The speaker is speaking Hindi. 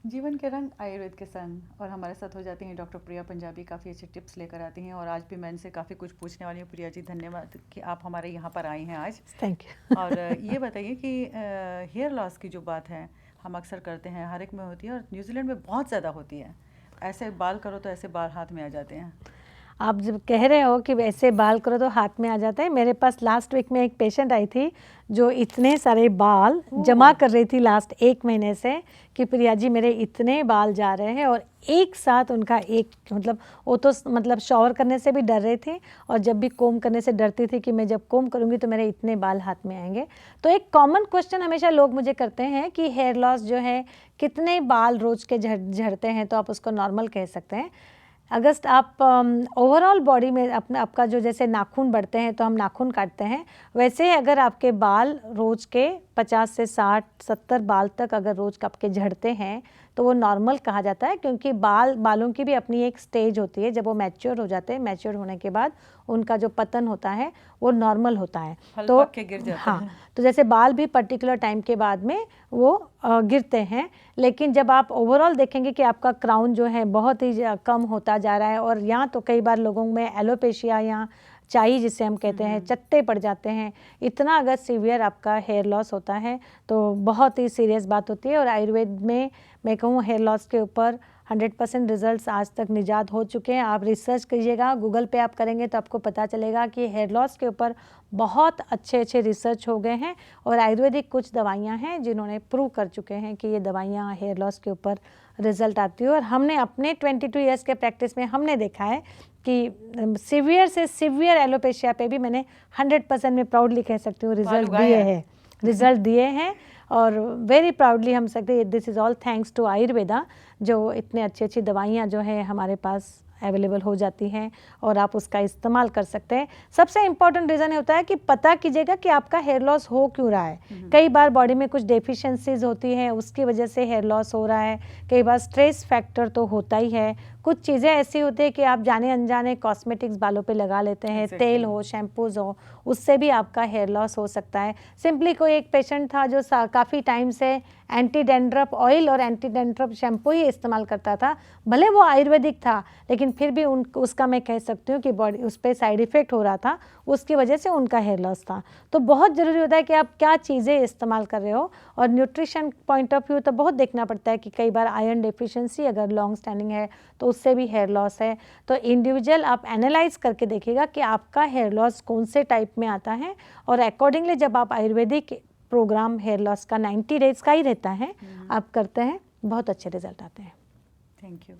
जीवन के रंग आयुर्वेद के संग, और हमारे साथ हो जाती हैं डॉक्टर प्रिया पंजाबी। काफ़ी अच्छे टिप्स लेकर आती हैं और आज भी मैं इनसे काफ़ी कुछ पूछने वाली हूँ। प्रिया जी, धन्यवाद कि आप हमारे यहाँ पर आई हैं आज। Thank you. और ये बताइए कि हेयर लॉस की जो बात है, हम अक्सर करते हैं, हर एक में होती है और न्यूजीलैंड में बहुत ज़्यादा होती है। ऐसे बाल करो तो ऐसे बाल हाथ में आ जाते हैं। आप जब कह रहे हो कि वैसे बाल करो तो हाथ में आ जाता है, मेरे पास लास्ट वीक में एक पेशेंट आई थी जो इतने सारे बाल जमा कर रही थी लास्ट 1 महीने से कि प्रिया जी मेरे इतने बाल जा रहे हैं, और एक साथ उनका एक मतलब वो तो मतलब शावर करने से भी डर रही थी और जब भी कोम करने से डरती थी कि मैं जब कोम करूँगी तो मेरे इतने बाल हाथ में आएंगे। तो एक कॉमन क्वेश्चन हमेशा लोग मुझे करते हैं कि हेयर लॉस जो है कितने बाल रोज के झड़ते हैं, तो आप उसको नॉर्मल कह सकते हैं। अगस्त आप ओवरऑल बॉडी में अपना आपका जो जैसे नाखून बढ़ते हैं तो हम नाखून काटते हैं, वैसे ही अगर आपके बाल रोज के 50 से 60-70 बाल तक अगर रोज का आपके झड़ते हैं तो वो नॉर्मल कहा जाता है, क्योंकि बालों की भी अपनी एक स्टेज होती है। जब वो मैच्योर हो जाते हैं, मैच्योर होने के बाद उनका जो पतन होता है वो नॉर्मल होता है। तो पक के गिर जाते हाँ, हैं। तो जैसे बाल भी पर्टिकुलर टाइम के बाद में वो गिरते हैं, लेकिन जब आप ओवरऑल देखेंगे कि आपका क्राउन जो है बहुत ही कम होता जा रहा है, और यहाँ तो कई बार लोगों में एलोपेशिया या चाई जिसे हम कहते हैं चत्ते पड़ जाते हैं। इतना अगर सीवियर आपका हेयर लॉस होता है तो बहुत ही सीरियस बात होती है। और आयुर्वेद में मैं कहूँ हेयर लॉस के ऊपर 100% रिजल्ट्स आज तक निजात हो चुके हैं। आप रिसर्च कीजिएगा, गूगल पे आप करेंगे तो आपको पता चलेगा कि हेयर लॉस के ऊपर बहुत अच्छे अच्छे रिसर्च हो गए हैं, और आयुर्वेदिक कुछ दवाइयाँ हैं जिन्होंने प्रूव कर चुके हैं कि ये दवाइयाँ हेयर लॉस के ऊपर रिजल्ट आती है। और हमने अपने 22 ईयर्स के प्रैक्टिस में हमने देखा है कि सीवियर से सीवियर एलोपेशिया पे भी मैंने 100% में प्राउडली कह सकती हूँ रिजल्ट दिए हैं और वेरी प्राउडली हम सकते हैं this is all thanks to Ayurveda, जो इतने अच्छी अच्छी दवाइयाँ जो है हमारे पास अवेलेबल हो जाती हैं और आप उसका इस्तेमाल कर सकते हैं। सबसे इम्पॉर्टेंट रीज़न होता है कि पता कीजिएगा कि आपका हेयर लॉस हो क्यों रहा है। कई बार बॉडी में कुछ डेफिशिएंसीज होती हैं, उसकी वजह से हेयर लॉस हो रहा है। कई बार स्ट्रेस फैक्टर तो होता ही है। कुछ चीज़ें ऐसी होती है कि आप जाने अनजाने कॉस्मेटिक्स बालों पे लगा लेते हैं, तेल हो, शैम्पूज हो, उससे भी आपका हेयर लॉस हो सकता है। सिंपली कोई एक पेशेंट था जो काफ़ी टाइम से एंटी डैंड्रफ ऑयल और एंटी डैंड्रफ शैम्पू ही इस्तेमाल करता था, भले वो आयुर्वेदिक था लेकिन फिर भी उसका मैं कह सकती हूँ कि बॉडी उस पर साइड इफ़ेक्ट हो रहा था, उसकी वजह से उनका हेयर लॉस था। तो बहुत ज़रूरी होता है कि आप क्या चीज़ें इस्तेमाल कर रहे हो, और न्यूट्रिशन पॉइंट ऑफ व्यू तो बहुत देखना पड़ता है कि कई बार आयरन डेफिशिएंसी अगर लॉन्ग स्टैंडिंग है तो उससे भी हेयर लॉस है। तो इंडिविजुअल आप एनालाइज करके देखिएगा कि आपका हेयर लॉस कौन से टाइप में आता है, और अकॉर्डिंगली जब आप आयुर्वेदिक प्रोग्राम हेयर लॉस का 90 डेज का ही रहता है, आप करते हैं, बहुत अच्छे रिजल्ट आते हैं। Thank you.